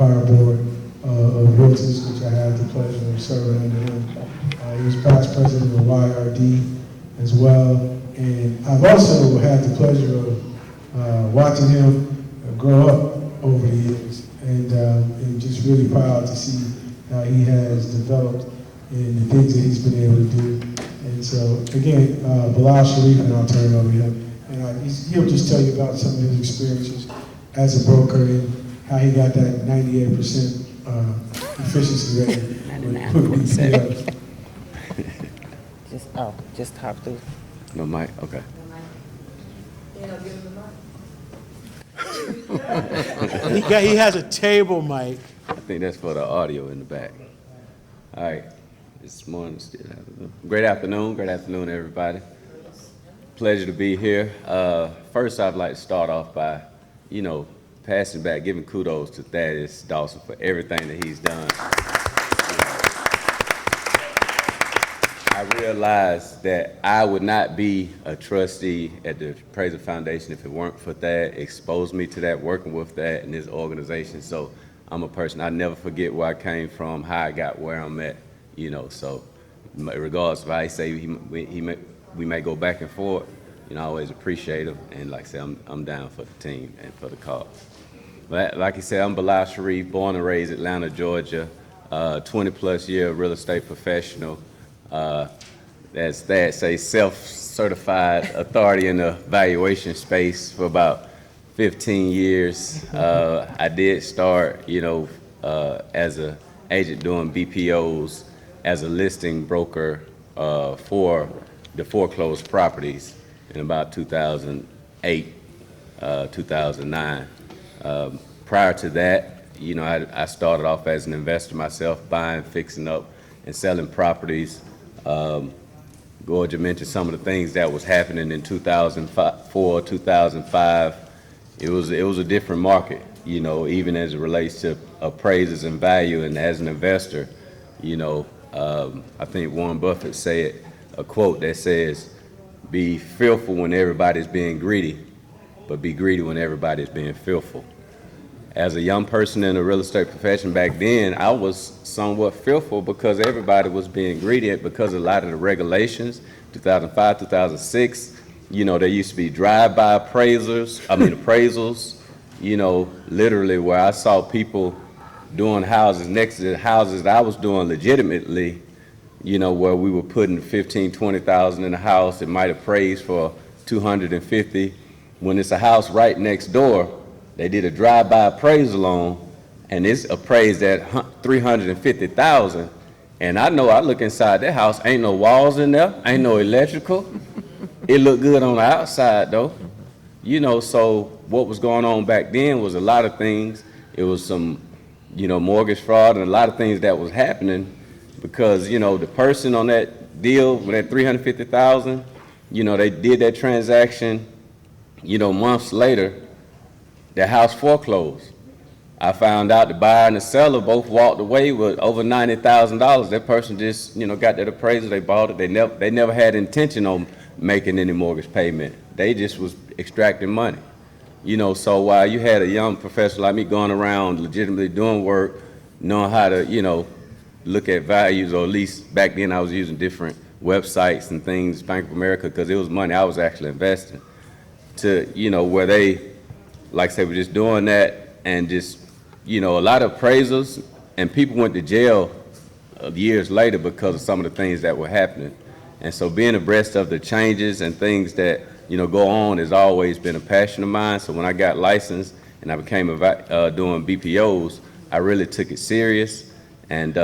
Empire Board of Realtors, which I had the pleasure of serving under him. He was past president of YRD as well. And I've also had the pleasure of watching him grow up over the years. And just really proud to see how he has developed in the things that he's been able to do. And so, again, Bilal Sharif, and I'll turn it over to him. And he'll just tell you about some of his experiences as a broker and how he got that 98% efficiency rate with quick BPOs. Just talk through. No mic? Okay. He has a table mic. I think that's for the audio in the back. All right. This morning, great afternoon, everybody. Pleasure to be here. First, I'd like to start off by, passing back, giving kudos to Thaddeus Dawson for everything that he's done. I realized that I would not be a trustee at the Appraisal Foundation if it weren't for Thad. Exposed me to that, working with Thad and his organization. So I'm a person, I never forget where I came from, how I got where I'm at. So regardless of how I say we may go back and forth, I always appreciate him. And like I said, I'm down for the team and for the cause. But like you said, I'm Bilal Sharif, born and raised Atlanta, Georgia, 20+ year real estate professional. As Thad say, self-certified authority in the valuation space for about 15 years. I did start, as an agent doing BPOs, as a listing broker for the foreclosed properties in about 2008, 2009. Prior to that, I started off as an investor myself, buying, fixing up, and selling properties. Georgia mentioned some of the things that was happening in 2004, 2005. It was a different market, even as it relates to appraisals and value. And as an investor, I think Warren Buffett said a quote that says, "Be fearful when everybody's being greedy, but be greedy when everybody's being fearful." As a young person in the real estate profession back then, I was somewhat fearful because everybody was being greedy because of a lot of the regulations. 2005, 2006, there used to be drive-by appraisals, literally where I saw people doing houses next to the houses that I was doing legitimately, where we were putting 15, 20,000 in a house. It might appraise for 250. When it's a house right next door, they did a drive-by appraisal on, and it's appraised at 350,000. And I know I look inside that house, ain't no walls in there, ain't no electrical. It looked good on the outside though. So what was going on back then was a lot of things. It was some, mortgage fraud and a lot of things that was happening because, the person on that deal with that 350,000, they did that transaction, months later, the house foreclosed. I found out the buyer and the seller both walked away with over $90,000. That person just, got that appraisal, they bought it. They never had intention on making any mortgage payment. They just was extracting money. So while you had a young professional like me going around legitimately doing work, knowing how to, look at values, or at least back then I was using different websites and things, Bank of America, because it was money I was actually investing, to, where they, like I said, were just doing that and just, a lot of appraisals, and people went to jail years later because of some of the things that were happening. And so being abreast of the changes and things that, go on has always been a passion of mine. So when I got licensed and I became doing BPOs, I really took it serious and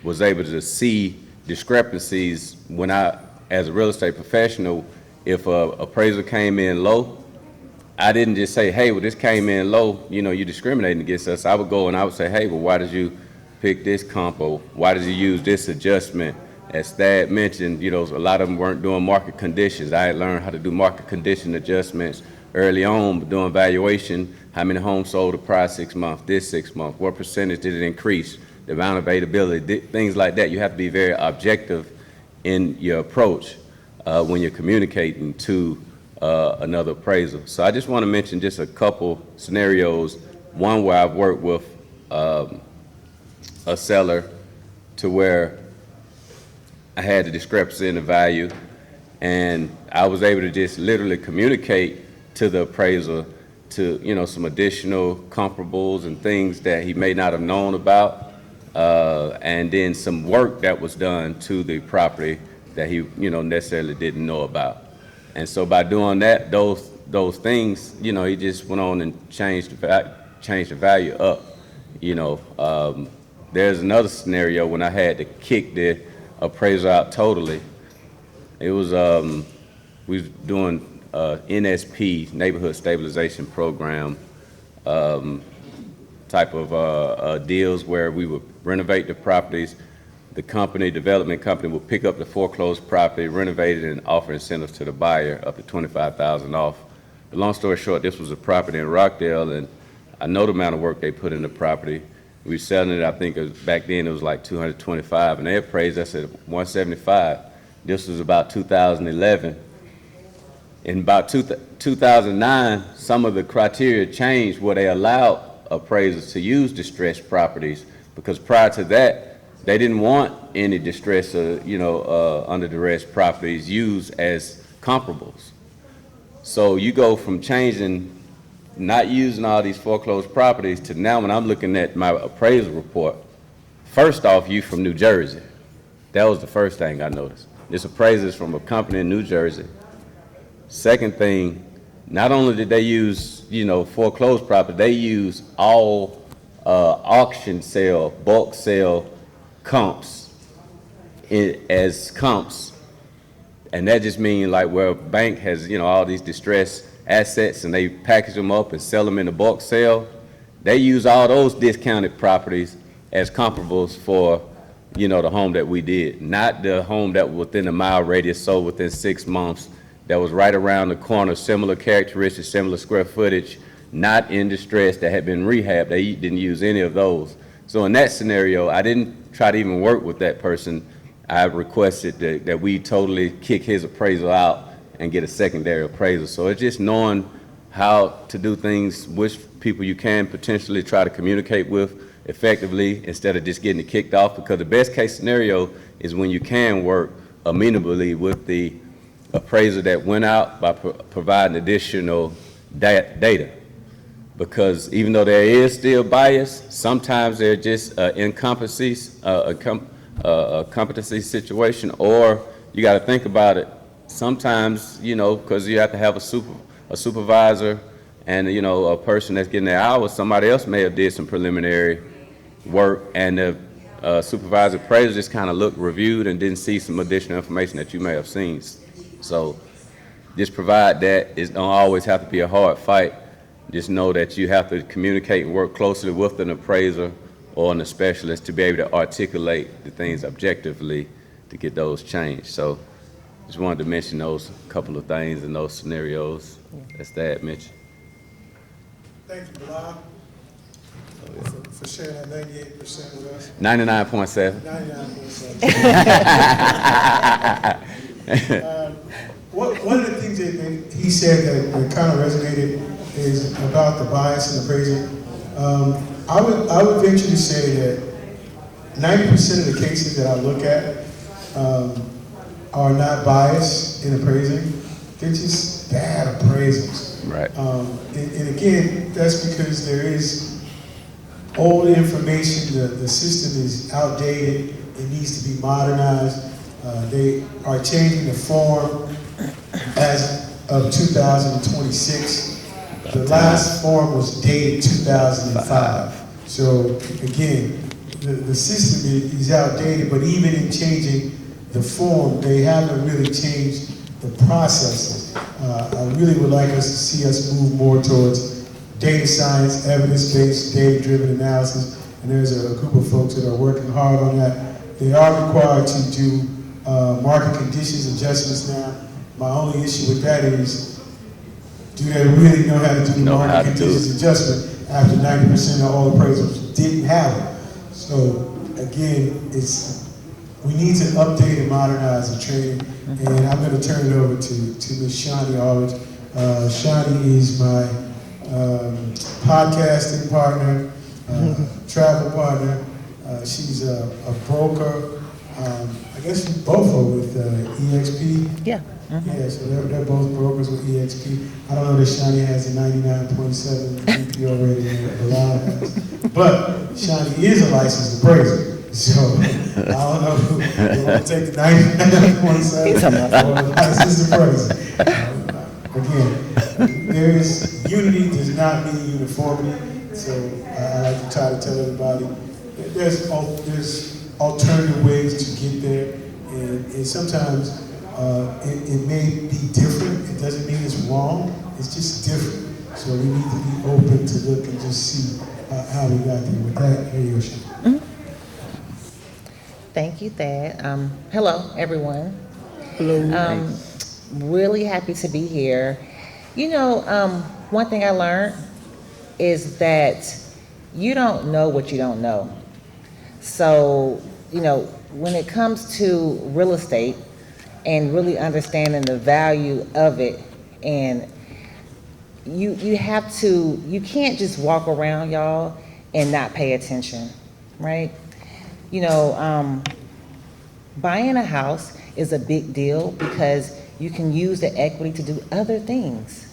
was able to see discrepancies when as a real estate professional, if a appraisal came in low, I didn't just say, hey, well, this came in low, you're discriminating against us. I would go and I would say, hey, well, why did you pick this comp, or why did you use this adjustment? As Thad mentioned, a lot of them weren't doing market conditions. I had learned how to do market condition adjustments early on, doing valuation, how many homes sold the prior 6 months, this 6 months, what percentage did it increase, the amount of availability, things like that. You have to be very objective in your approach when you're communicating to another appraiser. So I just want to mention just a couple scenarios. One where I've worked with a seller to where I had the discrepancy in the value, and I was able to just literally communicate to the appraiser to, you know, some additional comparables and things that he may not have known about, and then some work that was done to the property that he, you know, necessarily didn't know about. And so by doing that, those things, you know, he just went on and changed the value up, you know. There's another scenario when I had to kick the appraiser out totally. It was, we was doing NSP, Neighborhood Stabilization Program, type of deals where we would renovate the properties. The company, development company, would pick up the foreclosed property, renovate it, and offer incentives to the buyer up to $25,000 off. The long story short, this was a property in Rockdale, and I know the amount of work they put in the property. We were selling it, I think back then it was like $225, and they appraised us at $175. This was about 2011. In about 2009, some of the criteria changed where they allowed appraisers to use distressed properties, because prior to that, they didn't want any distress, under duress properties used as comparables. So you go from changing, not using all these foreclosed properties, to now when I'm looking at my appraisal report, first off, you from New Jersey. That was the first thing I noticed. This appraiser is from a company in New Jersey. Second thing, not only did they use, foreclosed property, they use all auction sale, bulk sale comps as comps. And that just means like where a bank has, all these distressed assets and they package them up and sell them in a bulk sale, they use all those discounted properties as comparables for, the home that we did, not the home that was within a mile radius, sold within 6 months, that was right around the corner, similar characteristics, similar square footage, not in distress, that had been rehabbed. They didn't use any of those. So in that scenario, I didn't try to even work with that person. I requested that we totally kick his appraisal out and get a secondary appraisal. So it's just knowing how to do things, which people you can potentially try to communicate with effectively instead of just getting it kicked off, because the best case scenario is when you can work amenably with the appraiser that went out by providing additional data. Because even though there is still bias, sometimes they're just incompetency, a competency situation, or you got to think about it. Sometimes, because you have to have a supervisor and, a person that's getting their hours, somebody else may have did some preliminary work, and the supervisor appraiser just kind of reviewed and didn't see some additional information that you may have seen. So just provide that. It don't always have to be a hard fight. Just know that you have to communicate and work closely with an appraiser or a specialist to be able to articulate the things objectively to get those changed. So just wanted to mention those couple of things in those scenarios. That's that, Mitch. Thank you, Bilal, for sharing that 98% with us. 99.7. 99.7. One of the things that he said that kind of resonated is about the bias in appraising. I would venture to say that 90% of the cases that I look at are not biased in appraising. They're just bad appraisals. Right. And again, that's because there is old information. The system is outdated. It needs to be modernized. They are changing the form as of 2026. The last form was dated 2005. So again, the system is outdated, but even in changing the form, they haven't really changed the processes. I really would like us to see us move more towards data science, evidence-based, data-driven analysis, and there's a group of folks that are working hard on that. They are required to do market conditions adjustments now. My only issue with that is, do they really know how to do the market conditions adjustment after 90% of all appraisals didn't have it? So again, we need to update and modernize the training, and I'm going to turn it over to Ms. Shani Aldridge. Shani is my podcasting partner. travel partner. She's a broker. I guess you both are with EXP. Yeah. Yeah, so they're both brokers with EXP. I don't know that Shani has a 99.7 BPO rating that Bilal has, but Shani is a licensed appraiser. So I don't know if you want to take the 99.7 or a licensed appraiser. Again, there is unity does not mean uniformity. So I like to try to tell everybody there's alternative ways to get there, and sometimes it may be different. It doesn't mean it's wrong. It's just different. So we need to be open to look and just see how we got there. With that, here you go. Thank you, Thad. Hello, everyone. Hello. Really happy to be here. You know, one thing I learned is that you don't know what you don't know. So, you know, when it comes to real estate and really understanding the value of it, and you can't just walk around, y'all, and not pay attention, right? You know, buying a house is a big deal because you can use the equity to do other things,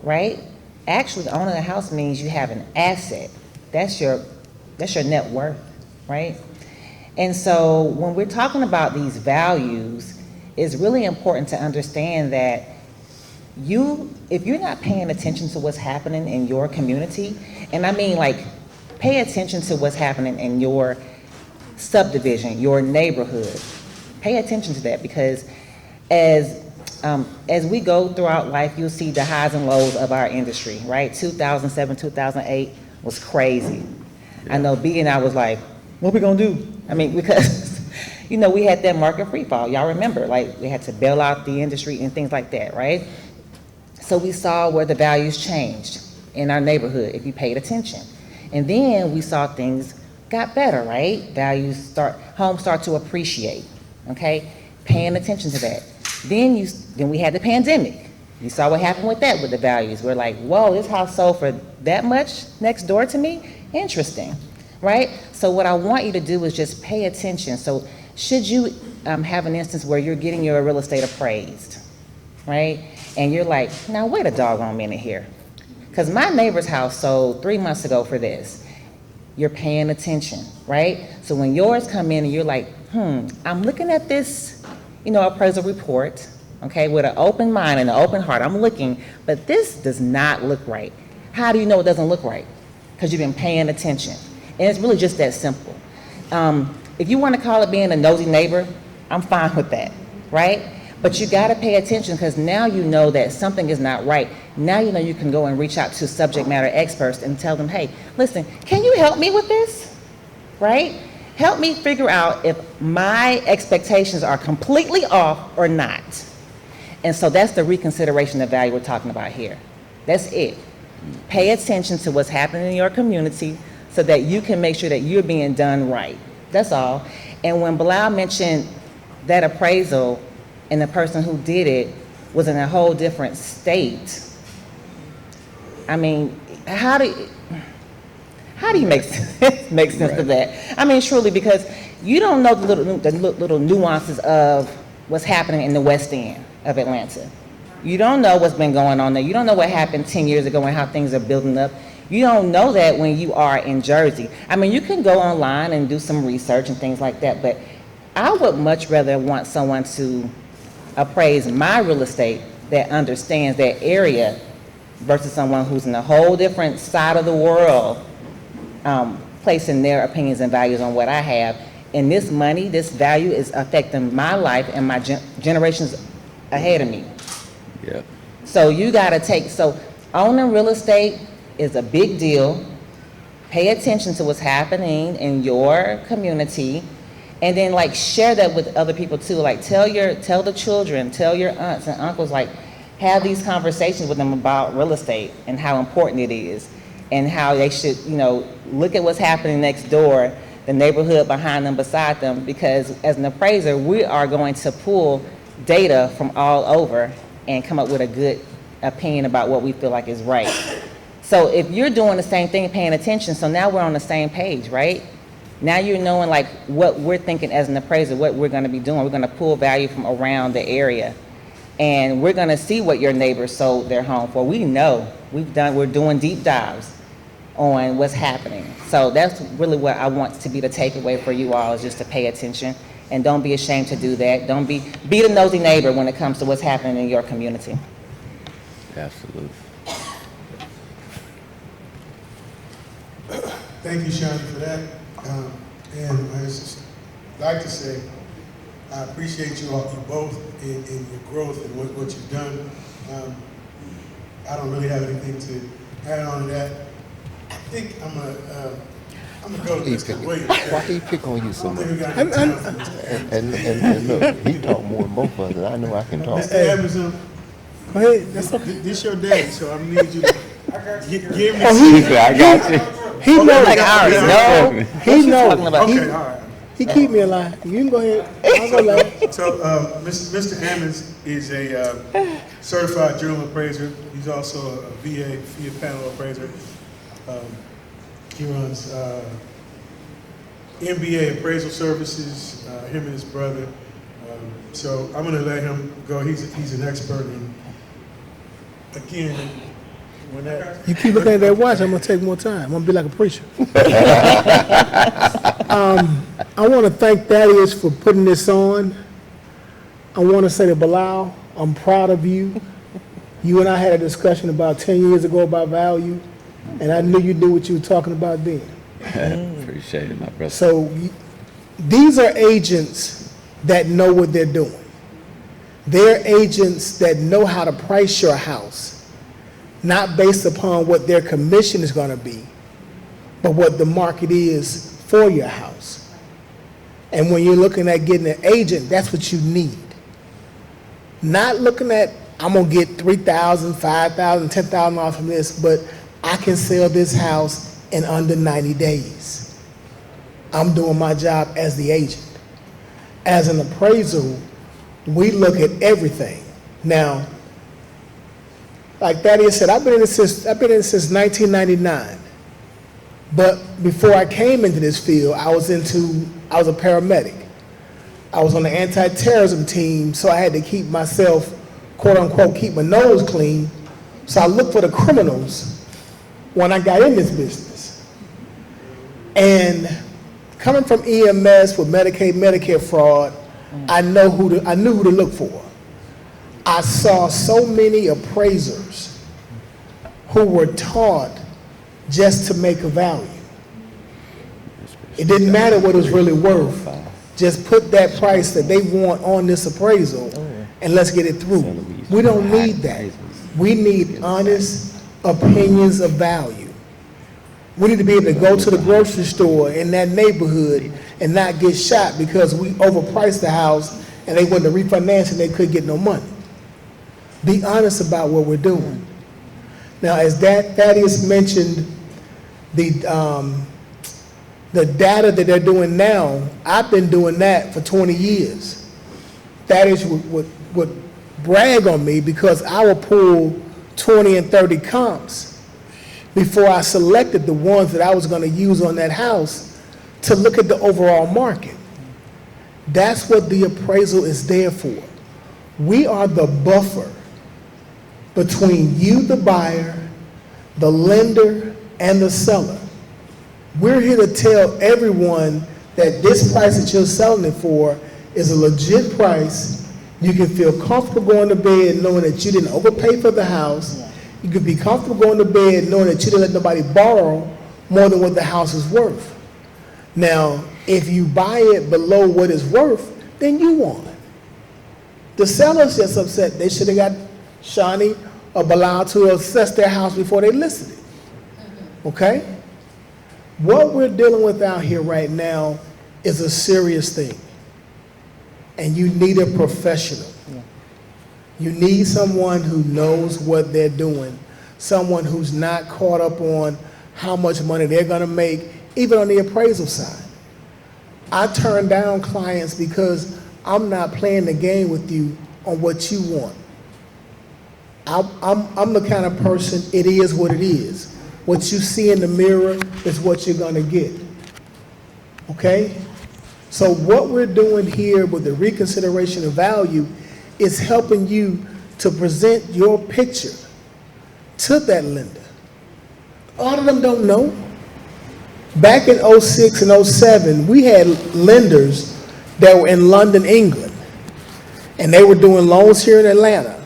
right? Actually, owning a house means you have an asset. That's your net worth, right? And so when we're talking about these values, it's really important to understand that if you're not paying attention to what's happening in your community, and I mean like pay attention to what's happening in your subdivision, your neighborhood, pay attention to that, because as we go throughout life, you'll see the highs and lows of our industry, right? 2007, 2008 was crazy. I know B and I was like, what we gonna do? I mean, because, you know, we had that market free fall. Y'all remember, like we had to bail out the industry and things like that, right? So we saw where the values changed in our neighborhood if you paid attention. And then we saw things got better, right? Homes start to appreciate, okay? Paying attention to that. Then we had the pandemic. You saw what happened with that, with the values. We're like, whoa, this house sold for that much next door to me? Interesting, right? So what I want you to do is just pay attention. So should you have an instance where you're getting your real estate appraised, right? And you're like, now wait a doggone minute here. Because my neighbor's house sold 3 months ago for this. You're paying attention, right? So when yours come in and you're like, I'm looking at this, you know, appraisal report, okay, with an open mind and an open heart. I'm looking, but this does not look right. How do you know it doesn't look right? Because you've been paying attention. And it's really just that simple. If you want to call it being a nosy neighbor, I'm fine with that, right? But you got to pay attention, because now you know that something is not right. Now you know you can go and reach out to subject matter experts and tell them, hey, listen, can you help me with this, right? Help me figure out if my expectations are completely off or not. And so that's the reconsideration of value we're talking about here. That's it. Pay attention to what's happening in your community so that you can make sure that you're being done right. That's all. And when Bilal mentioned that appraisal and the person who did it was in a whole different state, I mean, how do you make sense of that? I mean, truly, because you don't know the little nuances of what's happening in the West End of Atlanta. You don't know what's been going on there. You don't know what happened 10 years ago and how things are building up. You don't know that when you are in Jersey. I mean, you can go online and do some research and things like that, but I would much rather want someone to appraise my real estate that understands that area versus someone who's in a whole different side of the world, placing their opinions and values on what I have. And this money, this value is affecting my life and my generations ahead of me. Yeah. So you gotta so owning real estate is a big deal. Pay attention to what's happening in your community, and then like share that with other people too. Like tell the children, tell your aunts and uncles, like have these conversations with them about real estate and how important it is, and how they should, you know, look at what's happening next door, the neighborhood behind them, beside them, because as an appraiser, we are going to pull data from all over and come up with a good opinion about what we feel like is right. So if you're doing the same thing, paying attention, so now we're on the same page, right? Now you're knowing like what we're thinking as an appraiser, what we're gonna be doing. We're gonna pull value from around the area. And we're gonna see what your neighbors sold their home for. We know, we're doing deep dives on what's happening. So that's really what I want to be the takeaway for you all, is just to pay attention. And don't be ashamed to do that. Don't be the nosy neighbor when it comes to what's happening in your community. Absolutely. Thank you, Shani, for that. And I just like to say, I appreciate you all, you both, in your growth and what you've done. I don't really have anything to add on to that. I think I'm gonna go to Mr. Williams. Why he pick on you so I don't much? think we got any time for this. And look, he talk more than both of us. I know I can talk. Mr. Evans, Go ahead. That's okay. this your daddy, so I'm gonna need you to give me. I got you. He knows. Like I already know. He knows. Talking about. Okay, all right. He keep me alive. You can go ahead. I'll go later. So, Mr. Ammons is a certified journal appraiser. He's also a VA panel appraiser. He runs MBA appraisal services, him and his brother. So I'm gonna let him go. He's an expert in, again, when that. You keep looking at that watch, I'm gonna take more time. I'm gonna be like a preacher. I want to thank Thaddeus for putting this on. I want to say to Bilal, I'm proud of you. You and I had a discussion about 10 years ago about value, and I knew you knew what you were talking about then. Appreciate it, my brother. So these are agents that know what they're doing. They're agents that know how to price your house, not based upon what their commission is going to be, but what the market is for your house. And when you're looking at getting an agent, that's what you need. Not looking at, I'm going to get $3,000, $5,000, $10,000 from this, but I can sell this house in under 90 days. I'm doing my job as the agent. As an appraisal, we look at everything. Now, like Thaddeus said, I've been in this since 1999. But before I came into this field, I was a paramedic. I was on the anti-terrorism team, so I had to keep myself, quote unquote, keep my nose clean. So I looked for the criminals when I got in this business. And coming from EMS with Medicaid, Medicare fraud, I knew who to look for. I saw so many appraisers who were taught just to make a value. It didn't matter what it was really worth. Just put that price that they want on this appraisal and let's get it through. We don't need that. We need honest opinions of value. We need to be able to go to the grocery store in that neighborhood and not get shot because we overpriced the house and they wanted to refinance and they couldn't get no money. Be honest about what we're doing. Now, as Thaddeus mentioned, the data that they're doing now, I've been doing that for 20 years. Thaddeus would brag on me because I would pull 20 and 30 comps before I selected the ones that I was going to use on that house to look at the overall market. That's what the appraisal is there for. We are the buffer between you, the buyer, the lender, and the seller. We're here to tell everyone that this price that you're selling it for is a legit price. You can feel comfortable going to bed knowing that you didn't overpay for the house. You can be comfortable going to bed knowing that you didn't let nobody borrow more than what the house is worth. Now, if you buy it below what it's worth, then you won. The seller's just upset. They should have got Shani or Bilal to assess their house before they listed it. Okay? What we're dealing with out here right now is a serious thing. And you need a professional. You need someone who knows what they're doing, someone who's not caught up on how much money they're going to make, even on the appraisal side. I turn down clients because I'm not playing the game with you on what you want. I'm the kind of person, it is what it is. What you see in the mirror is what you're gonna get. Okay? So what we're doing here with the reconsideration of value is helping you to present your picture to that lender. A lot of them don't know. Back in 06 and 07, we had lenders that were in London, England, and they were doing loans here in Atlanta.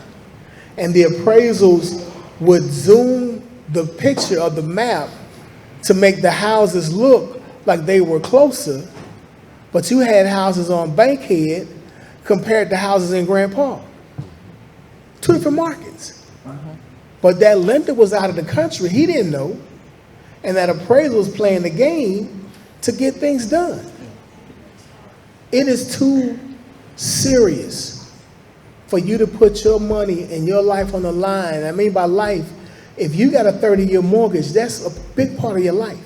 And the appraisals would zoom the picture of the map to make the houses look like they were closer, but you had houses on Bankhead compared to houses in Grand Park. Two different markets. But that lender was out of the country, he didn't know, and that appraiser was playing the game to get things done. It is too serious for you to put your money and your life on the line. I mean by life, if you got a 30-year mortgage, that's a big part of your life.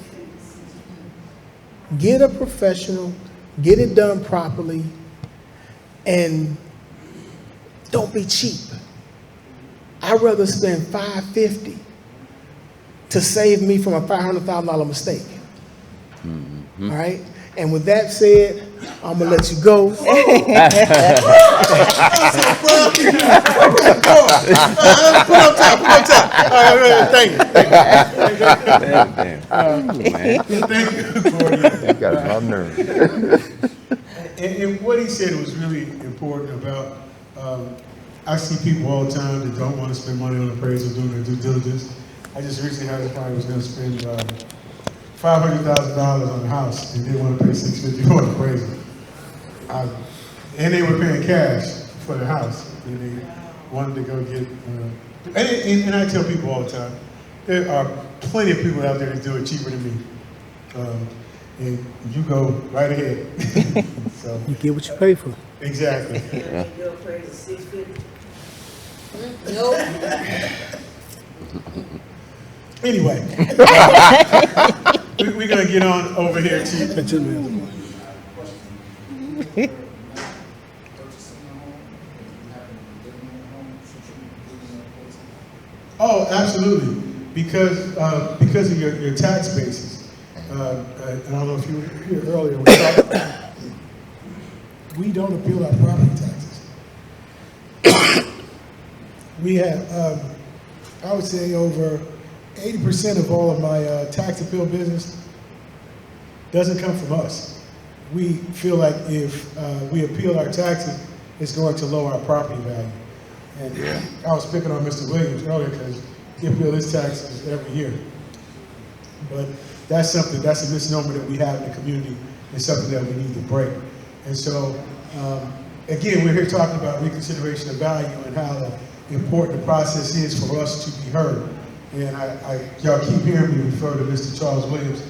Get a professional, get it done properly, and don't be cheap. I'd rather spend $550 to save me from a $500,000 mistake. All right? And with that said, I'm gonna let you go. Put on top. All right, thank you. Thank you, Corey. You got a lot of nerve. And what he said was really important about, I see people all the time that don't want to spend money on appraisal doing their due diligence. I just recently had a client who was going to spend $500,000 on a house and didn't want to pay $650 for an appraisal. And they were paying cash for the house. And they wanted to go get, and I tell people all the time, there are plenty of people out there that do it cheaper than me. And you go right ahead. So You get what you pay for. exactly. Your appraisal $650. No. Anyway, we're gonna get on over here to. Oh, absolutely, because of your tax basis. And I don't know if you were here earlier. We don't appeal our property taxes. We have, I would say, over 80% of all of my tax appeal business doesn't come from us. We feel like if we appeal our taxes, it's going to lower our property value. And I was picking on Mr. Williams earlier because he appeals his taxes every year. But that's a misnomer that we have in the community. It's something that we need to break. And so, again, we're here talking about reconsideration of value and how important the process is for us to be heard. And y'all keep hearing me refer to Mr. Charles Williams.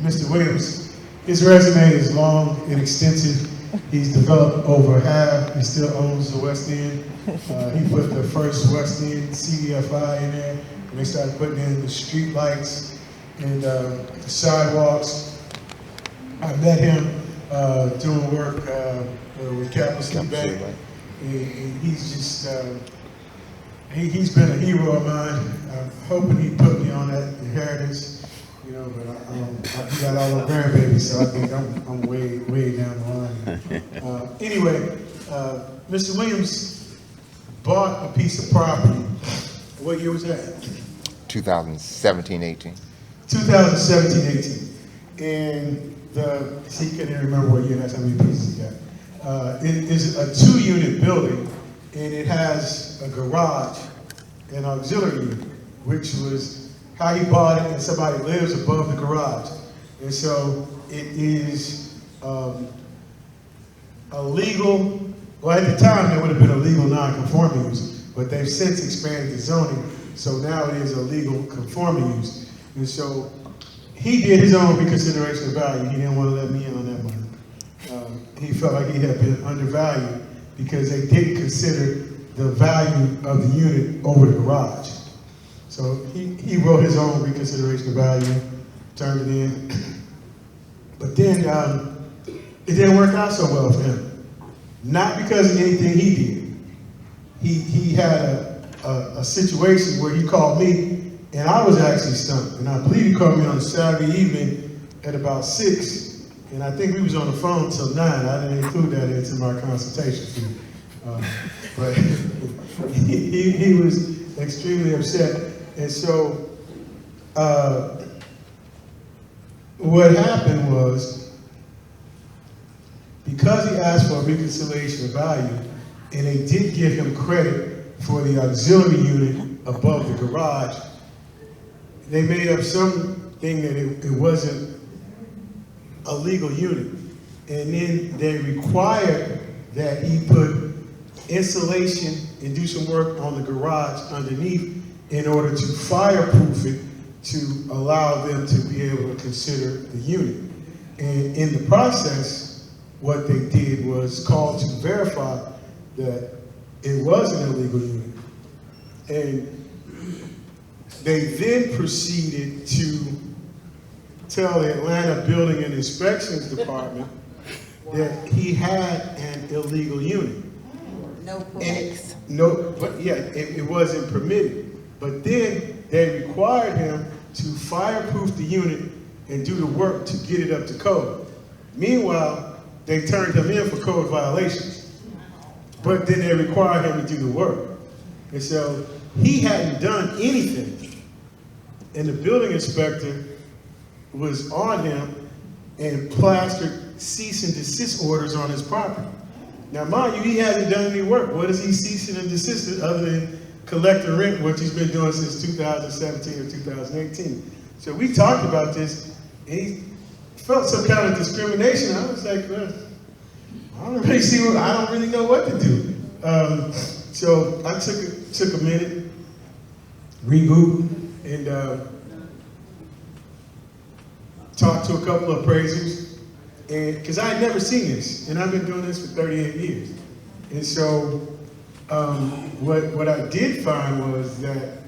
Mr. Williams, his resume is long and extensive. He's developed over half. He still owns the West End. He put the first West End CDFI in there. And they started putting in the street lights and the sidewalks. I met him doing work with Capital City Bank. And he's just, he's been a hero of mine. I'm hoping he put me on that inheritance, you know, but I got all the grandbabies, so I think I'm way down the line. Anyway, Mr. Williams bought a piece of property. What year was that? 2017-18. 2017-18. And he couldn't even remember what year, that's how many pieces he got. It is a 2-unit building, and it has a garage and auxiliary unit, which was how he bought it, and somebody lives above the garage. And so it is a legal, well, at the time, it would have been a legal non-conforming use, but they've since expanded the zoning, so now it is a legal conforming use. And so he did his own reconsideration of value. He didn't want to let me in on that one. He felt like he had been undervalued because they didn't consider the value of the unit over the garage. So he wrote his own reconsideration of value, turned it in. But then it didn't work out so well for him. Not because of anything he did. He had a situation where he called me And I was actually stumped. And I believe he called me on a Saturday evening at about 6. And I think we was on the phone till 9. I didn't include that into my consultation fee. But he was extremely upset. And so what happened was, because he asked for a reconciliation of value, and they did give him credit for the auxiliary unit above the garage, they made up something that it wasn't a legal unit. And then they required that he put insulation and do some work on the garage underneath in order to fireproof it to allow them to be able to consider the unit. And in the process, what they did was call to verify that it was an illegal unit. And they then proceeded to tell the Atlanta Building and Inspections Department that he had an illegal unit. No permits. It wasn't permitted. But then they required him to fireproof the unit and do the work to get it up to code. Meanwhile, they turned him in for code violations. But then they required him to do the work. And so he hadn't done anything. And the building inspector was on him and plastered cease and desist orders on his property. Now, mind you, he hasn't done any work. What is he ceasing and desisting other than collecting rent, which he's been doing since 2017 or 2018? So we talked about this, and he felt some kind of discrimination. I was like, well, I don't really know what to do. So I took a minute, reboot, and talked to a couple of appraisers, and because I had never seen this, and I've been doing this for 38 years. And so what I did find was that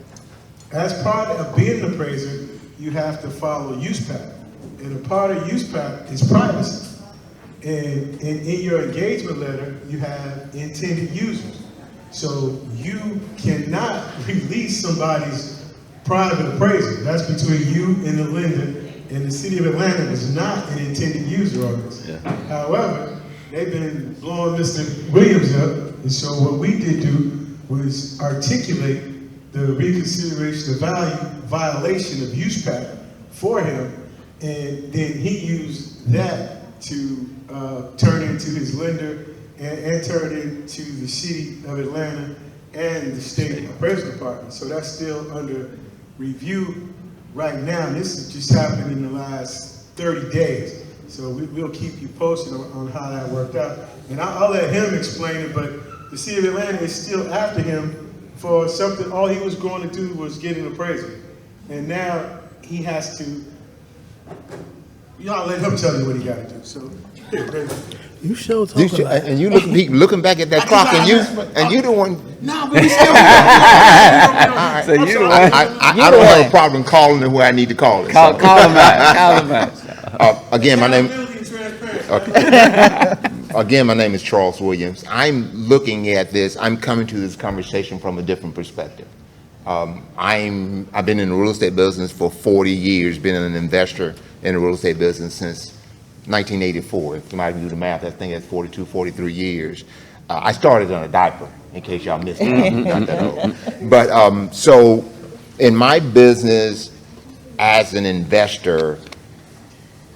as part of being an appraiser, you have to follow use pact. And a part of use pact is privacy. And in your engagement letter, you have intended users. So you cannot release somebody's private appraisal. That's between you and the lender. And the city of Atlanta is not an intended user of this. Yeah. However, they've been blowing Mr. Williams up. And so what we did do was articulate the reconsideration of value violation of use pact for him. And then he used that to turn into his lender and turn into the city of Atlanta and the state appraisal department. So that's still under review right now. This has just happened in the last 30 days. So we'll keep you posted on how that worked out. And I'll let him explain it, but the city of Atlanta is still after him for something. All he was going to do was get an appraisal. And now he has to, y'all let him tell you what he got to do. So here, baby. You sure talking about it. And you looking back at that clock, and you the one. No, but we still. So you the one. I don't have a problem calling it where I need to call it. Call him out. Again, my name. Again, my name is Charles Williams. I'm looking at this. I'm coming to this conversation from a different perspective. I've been in the real estate business for 40 years. Been an investor in the real estate business since 1984. If somebody can do the math, I think that's 42, 43 years. I started on a diaper, in case y'all missed it. Not that old. But so in my business as an investor,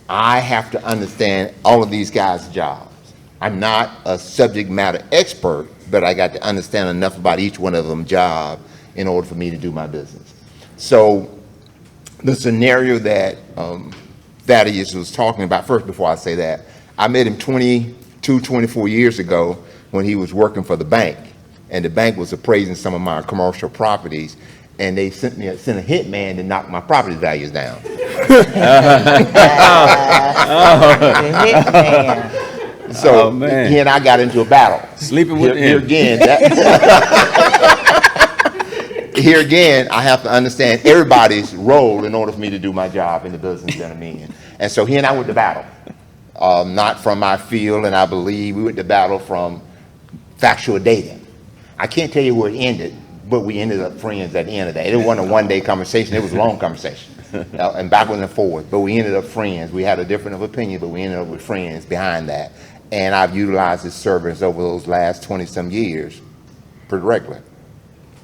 I have to understand all of these guys' jobs. I'm not a subject matter expert, but I got to understand enough about each one of them job in order for me to do my business. So the scenario that Thaddeus was talking about, first, before I say that, I met him 24 years ago when he was working for the bank, and the bank was appraising some of my commercial properties, and they sent a hitman to knock my property values down. So he and I got into a battle. Sleeping with Here again, here again, I have to understand everybody's role in order for me to do my job in the business that I'm in. And so he and I went to battle, not from my field, and I believe we went to battle from factual data. I can't tell you where it ended, but we ended up friends at the end of that. It wasn't a one-day conversation, it was a long conversation, and backwards and forwards, but we ended up friends. We had a different of opinion, but we ended up with friends behind that. And I've utilized his service over those last 20-some years pretty regularly.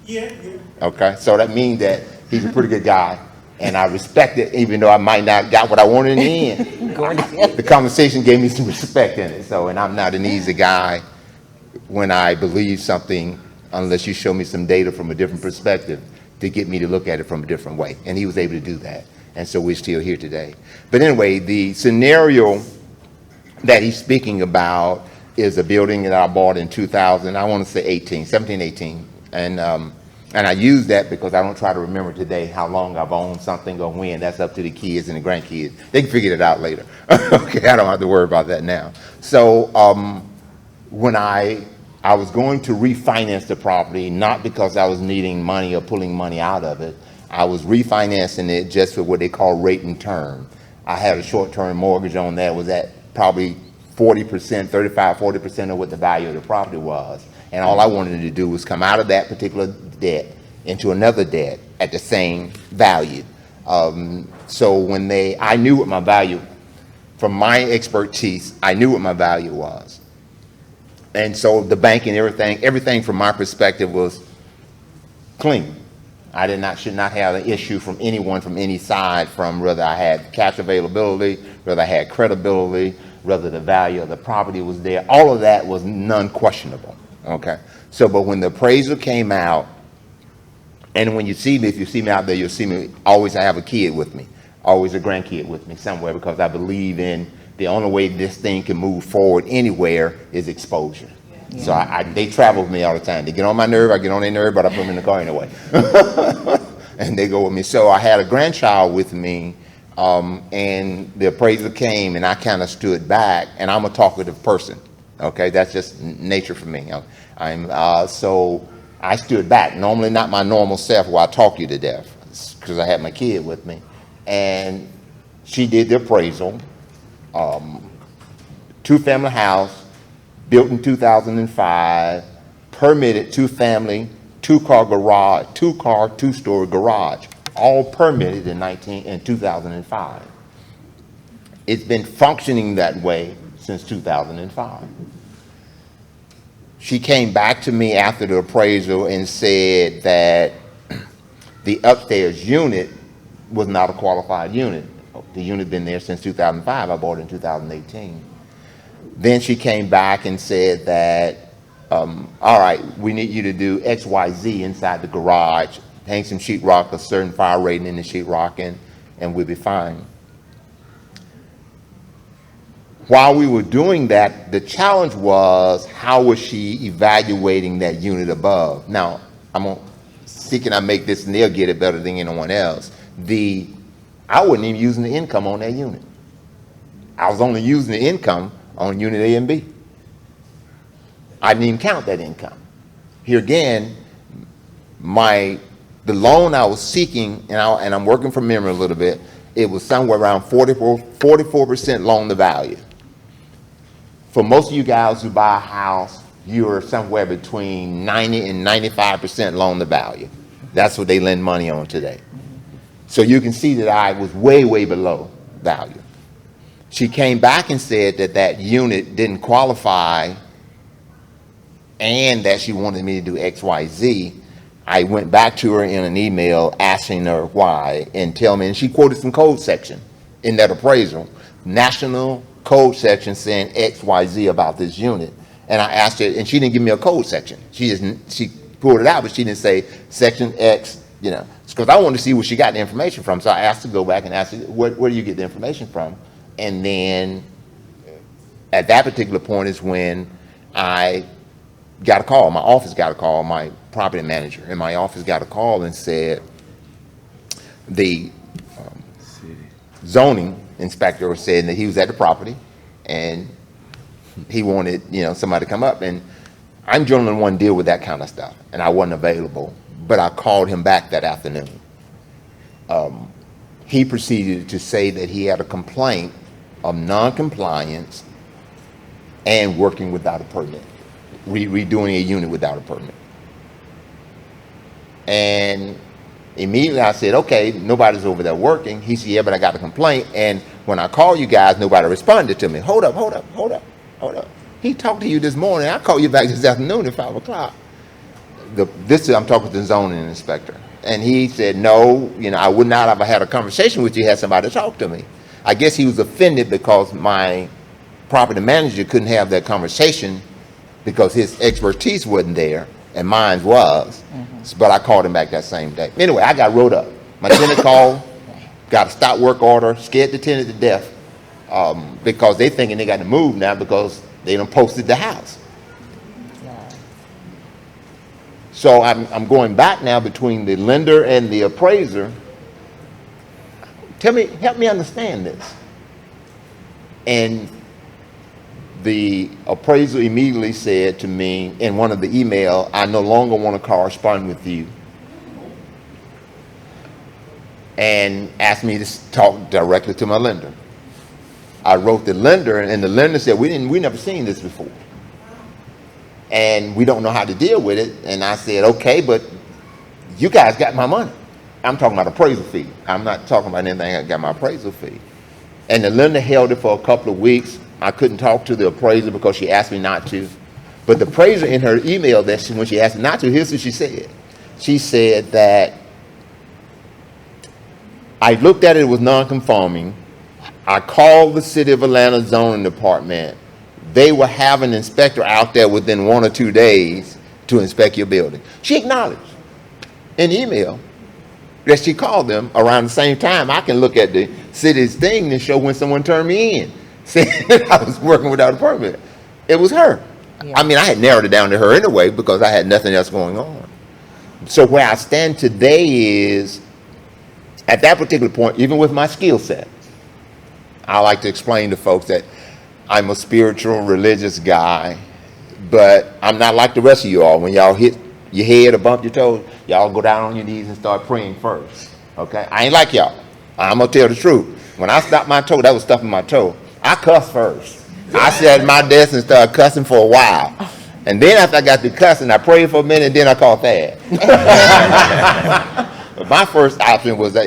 Yeah. Okay, so that means that he's a pretty good guy, and I respect it, even though I might not got what I wanted in the end. The conversation gave me some respect in it, so, and I'm not an easy guy when I believe something, unless you show me some data from a different perspective to get me to look at it from a different way, and he was able to do that, and so we're still here today. But anyway, the scenario that he's speaking about is a building that I bought in 2000, I want to say 17, 18, and I use that because I don't try to remember today how long I've owned something or when. That's up to the kids and the grandkids. They can figure it out later. Okay, I don't have to worry about that now. So when I was going to refinance the property, not because I was needing money or pulling money out of it, I was refinancing it just for what they call rate and term. I had a short-term mortgage on that, was at probably 40%, 35, 40% of what the value of the property was. And all I wanted to do was come out of that particular debt into another debt at the same value. So when I knew what my value, from my expertise, I knew what my value was. And so the bank and everything from my perspective was clean. I should not have an issue from anyone from any side, from whether I had cash availability, whether I had credibility, whether the value of the property was there. All of that was non-questionable. Okay. So, but when the appraisal came out, and when you see me, if you see me out there, you'll see me, always I have a kid with me, always a grandkid with me somewhere, because I believe in the only way this thing can move forward anywhere is exposure. Yeah. So they travel with me all the time. They get on my nerve, I get on their nerve, but I put them in the car anyway. And they go with me. So I had a grandchild with me, and the appraiser came, and I kind of stood back, and I'm a talkative person. Okay, that's just nature for me. So I stood back, normally not my normal self where I talk you to death, because I had my kid with me. And she did the appraisal, two-family house, built in 2005, permitted two-family, two-car garage, two-story garage, all permitted in 2005. It's been functioning that way since 2005. She came back to me after the appraisal and said that the upstairs unit was not a qualified unit. The unit been there since 2005. I bought it in 2018. Then she came back and said that, all right, we need you to do X, Y, Z inside the garage, hang some sheetrock, a certain fire rating in the sheetrock, and we'll be fine. While we were doing that, the challenge was, how was she evaluating that unit above? Now, I make this and they'll get it better than anyone else. I wasn't even using the income on that unit. I was only using the income on unit A and B. I didn't even count that income. Here again, the loan I was seeking, and I'm working from memory a little bit, it was somewhere around 44% loan to value. For most of you guys who buy a house, you're somewhere between 90 and 95% loan to value. That's what they lend money on today. So you can see that I was way, way below value. She came back and said that unit didn't qualify and that she wanted me to do X, Y, Z. I went back to her in an email asking her why and she quoted some code section in that appraisal, national code section saying X, Y, Z about this unit. And I asked her, and she didn't give me a code section. She pulled it out, but she didn't say section X, because I wanted to see where she got the information from. So I asked her to go back and ask her, where do you get the information from? And then at that particular point is when I got a call. My office got a call, my property manager in my office got a call and said the zoning inspector said that he was at the property and he wanted, somebody to come up, and I'm generally one deal with that kind of stuff, and I wasn't available, but I called him back that afternoon. He proceeded to say that he had a complaint of non-compliance and working without a permit, redoing a unit without a permit. And immediately I said, okay, nobody's over there working. He said, yeah, but I got a complaint. And when I called you guys, nobody responded to me. Hold up. He talked to you this morning. I called you back this afternoon at 5 o'clock. I'm talking to the zoning inspector. And he said, no, I would not have had a conversation with you had somebody talk to me. I guess he was offended because my property manager couldn't have that conversation because his expertise wasn't there and mine was. But I called him back that same day. Anyway, I got wrote up. My tenant called, got a stop work order, scared the tenant to death because they thinking they got to move now because they done posted the house. So I'm going back now between the lender and the appraiser. Help me understand this. And the appraiser immediately said to me in one of the email, I no longer want to correspond with you. And asked me to talk directly to my lender. I wrote the lender, and the lender said, we never seen this before. And we don't know how to deal with it. And I said, okay, but you guys got my money. I'm talking about appraisal fee. I'm not talking about anything. I got my appraisal fee. And the lender held it for a couple of weeks. I couldn't talk to the appraiser because she asked me not to. But the appraiser in her email when she asked me not to, here's what she said. She said that I looked at it was non-conforming. I called the City of Atlanta zoning department. They will have an inspector out there within 1 or 2 days to inspect your building. She acknowledged in email that she called them around the same time. I can look at the city's thing and show when someone turned me in, saying that I was working without a permit. It was her. Yeah. I mean, I had narrowed it down to her anyway because I had nothing else going on. So where I stand today is, at that particular point, even with my skill set, I like to explain to folks that I'm a spiritual, religious guy, but I'm not like the rest of you all. When y'all hit your head or bump your toes, y'all go down on your knees and start praying first, okay? I ain't like y'all. I'm gonna tell the truth. When I stopped my toe, that was stuffing my toe. I cussed first. I sat at my desk and started cussing for a while. And then after I got to cussing, I prayed for a minute, and then I called Thad. But my first option was that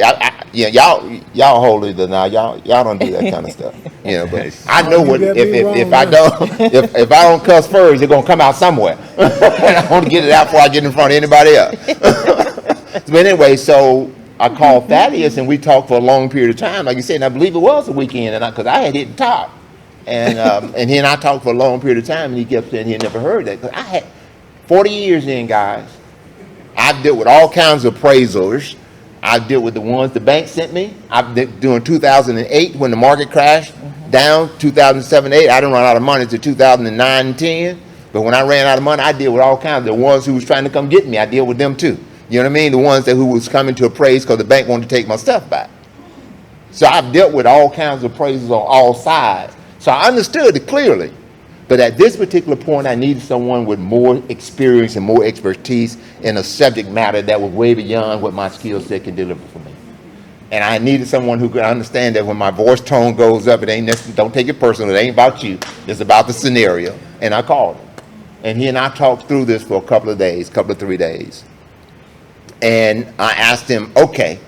y'all holy now. Y'all don't do that kind of stuff. But I know what if I don't cuss first, it's gonna come out somewhere. And I want to get it out before I get in front of anybody else. But anyway, so I called Thaddeus and we talked for a long period of time. Like you said, and I believe it was a weekend, and because I had hit the top. And he and I talked for a long period of time, and he kept saying he had never heard that. Because I had 40 years in, guys. I've dealt with all kinds of appraisals. I've dealt with the ones the bank sent me. I've been doing 2008 when the market crashed down, 2007, 8. I didn't run out of money until 2009 and 10. But when I ran out of money, I deal with all kinds. The ones who was trying to come get me, I deal with them too. You know what I mean? The ones who was coming to appraise because the bank wanted to take my stuff back. So I've dealt with all kinds of appraisals on all sides. So I understood it clearly. But at this particular point, I needed someone with more experience and more expertise in a subject matter that was way beyond what my skill set could deliver for me. And I needed someone who could understand that when my voice tone goes up, it ain't necessarily, don't take it personal, it ain't about you, it's about the scenario. And I called him. And he and I talked through this for a couple of 3 days. And I asked him, okay,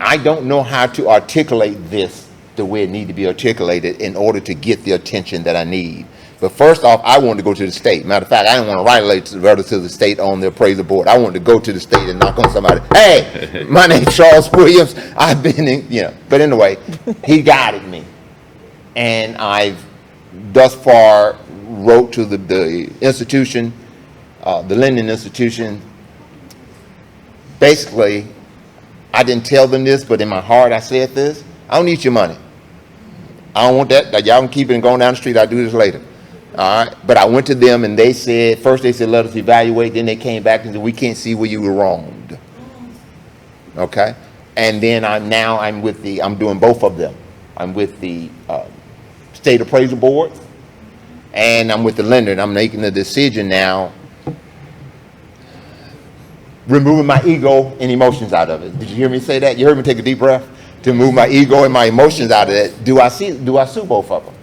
I don't know how to articulate this the way it needs to be articulated in order to get the attention that I need. But first off, I wanted to go to the state. Matter of fact, I didn't want to write a letter to the state on the appraisal board. I wanted to go to the state and knock on somebody. Hey, my name's Charles Williams. I've been in, But anyway, he guided me. And I've thus far wrote to the institution, the lending institution. Basically, I didn't tell them this, but in my heart I said this. I don't need your money. I don't want that. Y'all can keep it and go down the street. I'll do this later. All right. But I went to them and they said, first they said, let us evaluate. Then they came back and said, we can't see where you were wronged. Okay. And then I'm doing both of them. I'm with the state appraisal board and I'm with the lender, and I'm making the decision now, removing my ego and emotions out of it. Did you hear me say that? You heard me take a deep breath? To move my ego and my emotions out of it. Do I sue both of them?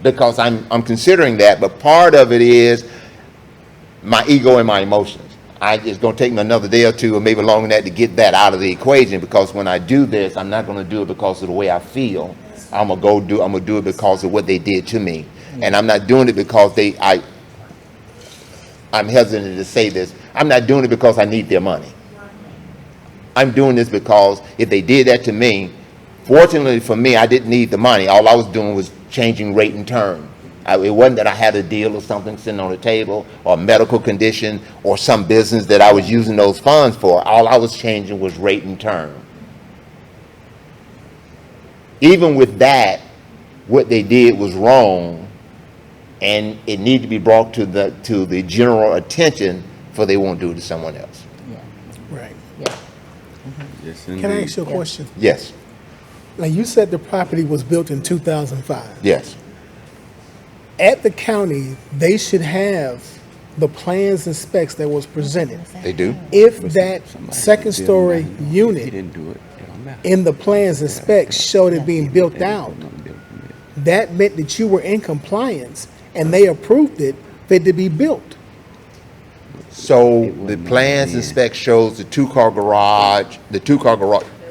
Because I'm considering that, but part of it is my ego and my emotions. It's gonna take me another day or two, or maybe longer than that, to get that out of the equation, because when I do this, I'm not gonna do it because of the way I feel. I'm gonna do it because of what they did to me. And I'm not doing it because I'm hesitant to say this, I'm not doing it because I need their money. I'm doing this because if they did that to me, fortunately for me, I didn't need the money. All I was doing was changing rate and term. It wasn't that I had a deal or something sitting on the table, or a medical condition, or some business that I was using those funds for. All I was changing was rate and term. Even with that, what they did was wrong, and it needed to be brought to the general attention, for they won't do it to someone else. Right. Yes, Can I indeed. ask you a question? Yes, Now, you said the property was built in 2005. yes. At the county, they should have the plans and specs that was presented. They do. If that second-story He unit didn't do it. It don't matter. in the plans and specs showed it being built out, that meant that you were in compliance, and they approved it for it to be built. So the plans and specs shows the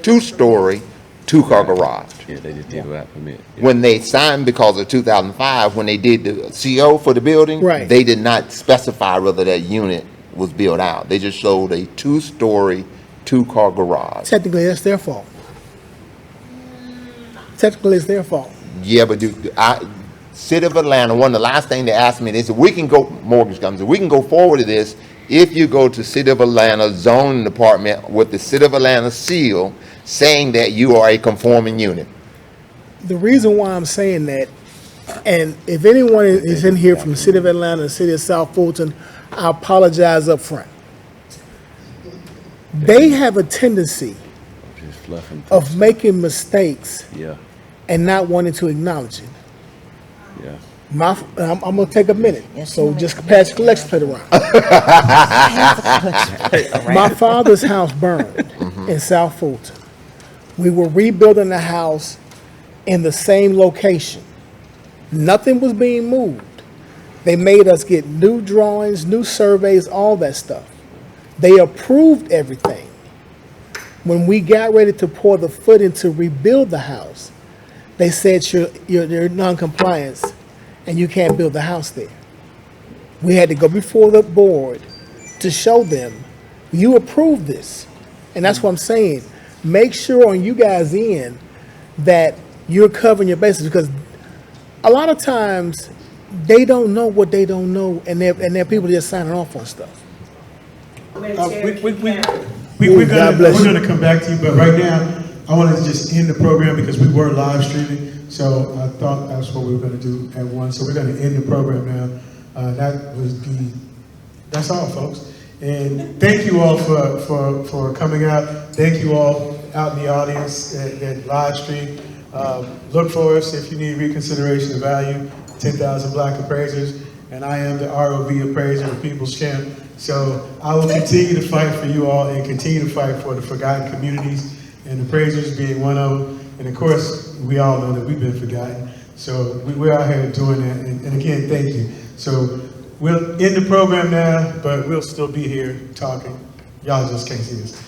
two-story, two-car garage. Yeah, they just did it without permit. Yeah. When they signed, because of 2005, when they did the CO for the building, Right. they did not specify whether that unit was built out. They just showed a two-story, two-car garage. Technically, that's their fault. Technically, it's their fault. Yeah, but City of Atlanta, one of the last thing they asked me, they said, mortgage companies, we can go forward to this if you go to City of Atlanta zoning department with the City of Atlanta seal saying that you are a conforming unit. The reason why I'm saying that, and if anyone is in here from the City of Atlanta and City of South Fulton, I apologize up front. They have a tendency Just fluffing. of making mistakes Yeah, and not wanting to acknowledge it. yeah. I'm gonna take a minute, so just pass the collection plate around. My father's house burned in South Fulton. We were rebuilding the house in the same location. Nothing was being moved. They made us get new drawings, new surveys, all that stuff. They approved everything. When we got ready to pour the footing to rebuild the house, they said you're non-compliance and you can't build the house there. We had to go before the board to show them, you approved this. And that's what I'm saying. Make sure on you guys' end that you're covering your bases, because a lot of times they don't know what they don't know, and they're people just signing off on stuff. We're God bless you. gonna come back to you, but right now, I wanted to just end the program because we were live streaming, so I thought that's what we were gonna do at 1. So we're gonna end the program now. That's all, folks. And thank you all for coming out. Thank you all out in the audience that live stream. Look for us if you need reconsideration of value, 10,000 Black appraisers, and I am the ROV appraiser, the People's Champ. So I will continue to fight for you all and continue to fight for the forgotten communities, and appraisers being one of them. And of course, we all know that we've been forgotten. So we're out here doing that. And again, thank you. So we'll end the program now, but we'll still be here talking. Y'all just can't see us.